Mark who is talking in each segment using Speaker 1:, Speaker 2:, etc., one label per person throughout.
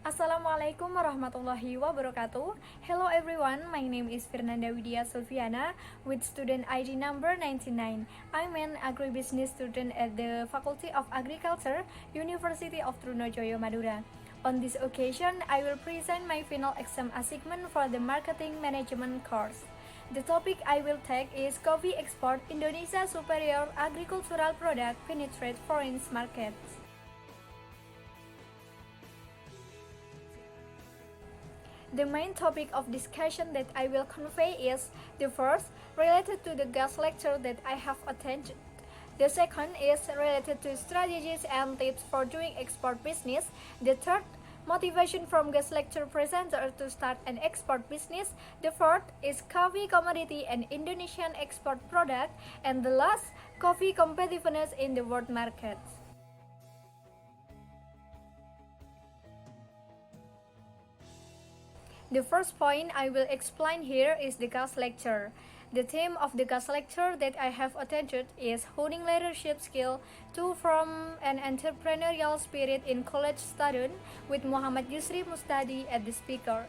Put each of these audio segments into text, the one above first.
Speaker 1: Assalamualaikum warahmatullahi wabarakatuh. Hello everyone, my name is Firnanda Widya Silviana with student ID number 99. I'm an agribusiness student at the Faculty of Agriculture, University of Trunojoyo, Madura. On this occasion, I will present my final exam assignment for the Marketing Management course. The topic I will take is Coffee Export Indonesia Superior Agricultural Product Penetrate Foreign Markets. The main topic of discussion that I will convey is the first, related to the guest lecture that I have attended. The second is related to strategies and tips for doing export business. The third, motivation from guest lecture presenter to start an export business. The fourth is coffee commodity and Indonesian export product. And the last, coffee competitiveness in the world markets. The first point I will explain here is the guest lecture. The theme of the guest lecture that I have attended is Honing Leadership Skill to Form an Entrepreneurial Spirit in College Student with Muhammad Yusri Mustadi as the speaker.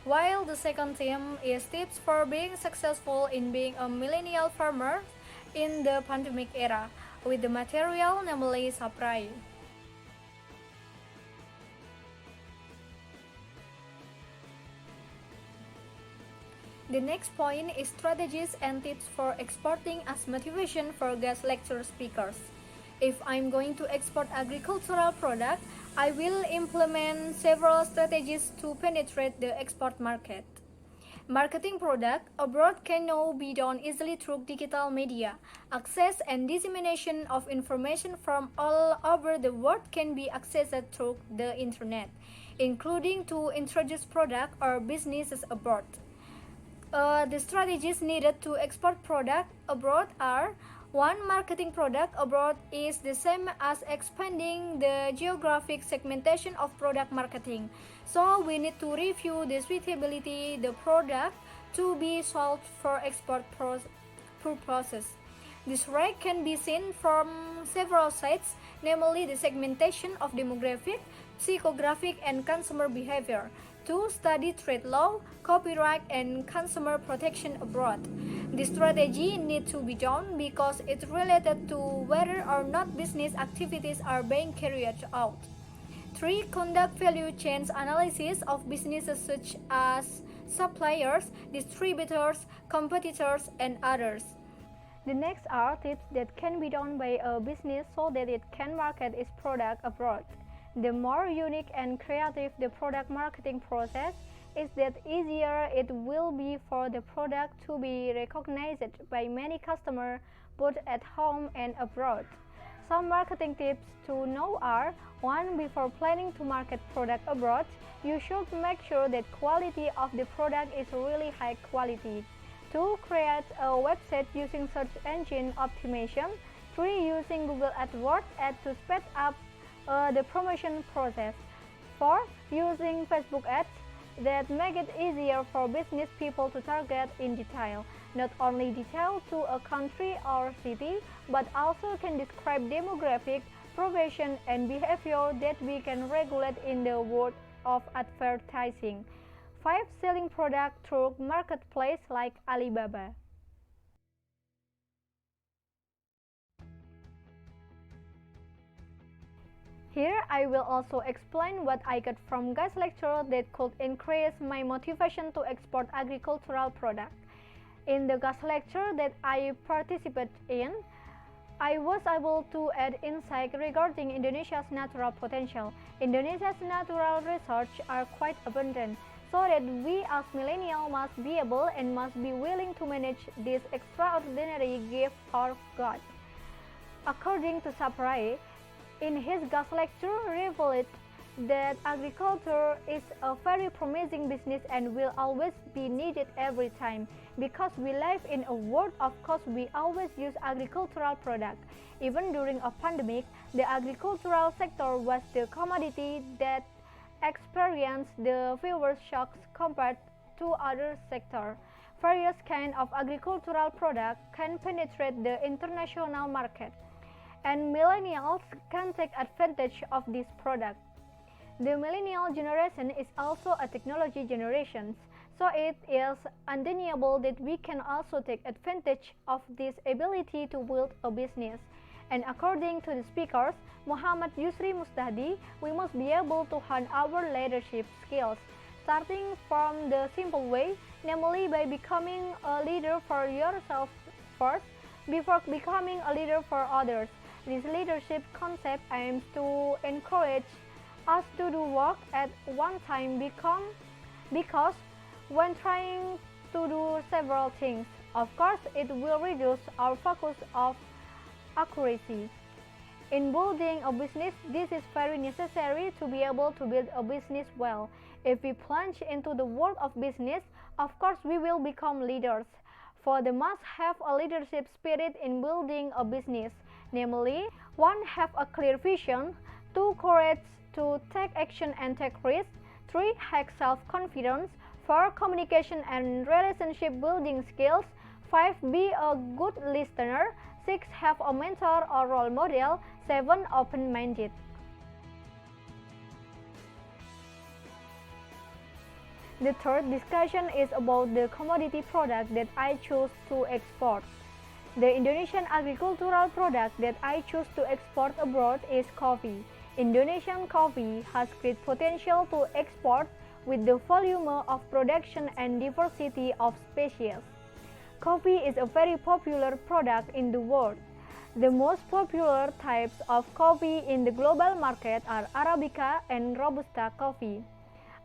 Speaker 1: While the second theme is Tips for Being Successful in Being a Millennial Farmer in the Pandemic Era with the material namely Saprai. The next point is strategies and tips for exporting as motivation for guest lecture speakers. If I'm going to export agricultural product, I will implement several strategies to penetrate the export market. Marketing product abroad can now be done easily through digital media. Access and dissemination of information from all over the world can be accessed through the internet, including to introduce product or businesses abroad. The strategies needed to export product abroad are: 1. Marketing product abroad is the same as expanding the geographic segmentation of product marketing. So we need to review the suitability the product to be sold for export purposes. This rate can be seen from several sites, namely the segmentation of demographic, psychographic, and consumer behavior. 2. Study trade law, copyright, and consumer protection abroad. This strategy needs to be done because it's related to whether or not business activities are being carried out. 3. Conduct value chain analysis of businesses such as suppliers, distributors, competitors, and others. The next are tips that can be done by a business so that it can market its product abroad. The more unique and creative the product marketing process is, that easier it will be for the product to be recognized by many customers both at home and abroad. Some marketing tips to know are: 1. Before planning to market product abroad, you should make sure that quality of the product is really high quality. 2. Create a website using search engine optimization. 3. Using Google AdWords to speed up the promotion process. 4. Using Facebook ads that make it easier for business people to target in detail. Not only detail to a country or city, but also can describe demographic, profession, and behavior that we can regulate in the world of advertising. 5. Selling product through marketplace like Alibaba. Here I will also explain what I got from guest lecture that could increase my motivation to export agricultural product. In the guest lecture that I participated in, I was able to add insight regarding Indonesia's natural potential. Indonesia's natural resources are quite abundant, so that we as millennials must be able and must be willing to manage this extraordinary gift of God. According to Saprai, in his guest lecture revealed that agriculture is a very promising business and will always be needed every time, because we live in a world of course we always use agricultural products. Even during a pandemic, the agricultural sector was the commodity that experienced the fewest shocks compared to other sectors. Various kinds of agricultural products can penetrate the international market, and millennials can take advantage of this product. The millennial generation is also a technology generation, so it is undeniable that we can also take advantage of this ability to build a business. And according to the speakers, Muhammad Yusri Mustahdi, we must be able to hone our leadership skills, starting from the simple way, namely by becoming a leader for yourself first, before becoming a leader for others. This leadership concept aims to encourage us to do work at one time because when trying to do several things, of course, it will reduce our focus of accuracy. In building a business, this is very necessary to be able to build a business well. If we plunge into the world of business, of course we will become leaders. For they must have a leadership spirit in building a business, namely, 1. Have a clear vision, 2. Courage to take action and take risks, 3. Have self-confidence, 4. Communication and relationship building skills, 5. Be a good listener, 6. Have a mentor or role model, 7. Open-minded. The third discussion is about the commodity product that I choose to export. The Indonesian agricultural product that I choose to export abroad is coffee. Indonesian coffee has great potential to export with the volume of production and diversity of species. Coffee is a very popular product in the world. The most popular types of coffee in the global market are Arabica and Robusta coffee.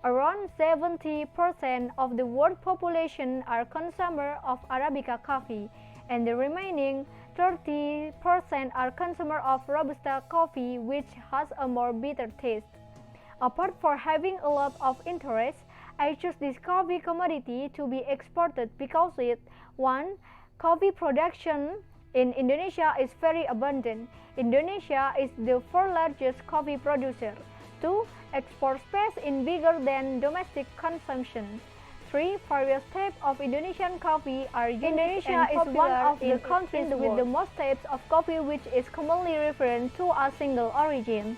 Speaker 1: Around 70% of the world population are consumers of Arabica coffee, and the remaining 30% are consumers of Robusta coffee, which has a more bitter taste. Apart from having a lot of interest, I choose this coffee commodity to be exported because 1. Coffee production in Indonesia is very abundant. Indonesia is the 4th largest coffee producer. 2. Export space is bigger than domestic consumption. 3. Various types of Indonesian coffee are unique. Indonesia is one of the countries with the most types of coffee, which is commonly referred to as single origin.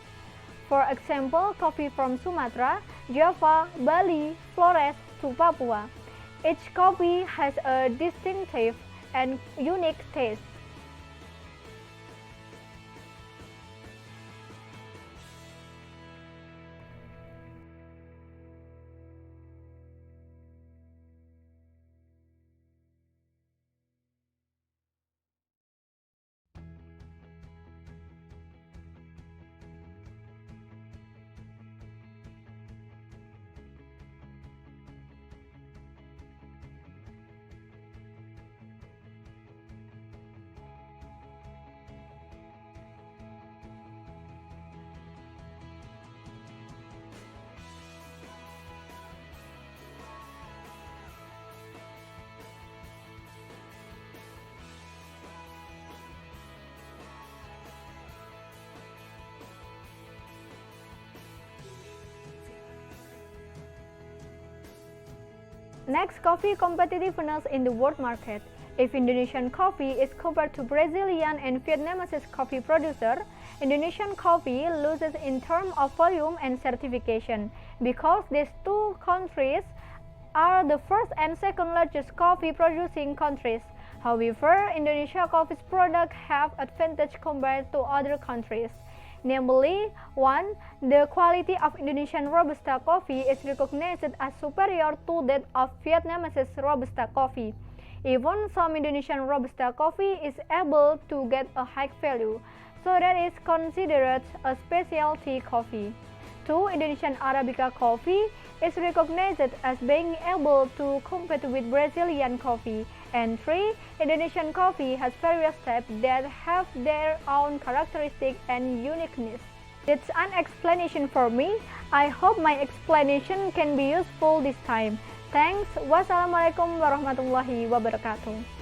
Speaker 1: For example, coffee from Sumatra, Java, Bali, Flores to Papua. Each coffee has a distinctive and unique taste. Next, coffee competitiveness in the world market. If Indonesian coffee is compared to Brazilian and Vietnamese coffee producer, Indonesian coffee loses in terms of volume and certification because these two countries are the first and second largest coffee producing countries. However, Indonesia coffee's products have advantage compared to other countries. Namely, 1. The quality of Indonesian Robusta coffee is recognized as superior to that of Vietnamese Robusta coffee. Even some Indonesian Robusta coffee is able to get a high value, so that is considered a specialty coffee. 2. Indonesian Arabica coffee is recognized as being able to compete with Brazilian coffee. And 3. Indonesian coffee has various types that have their own characteristics and uniqueness. That's an explanation for me. I hope my explanation can be useful this time. Thanks. Wassalamualaikum warahmatullahi wabarakatuh.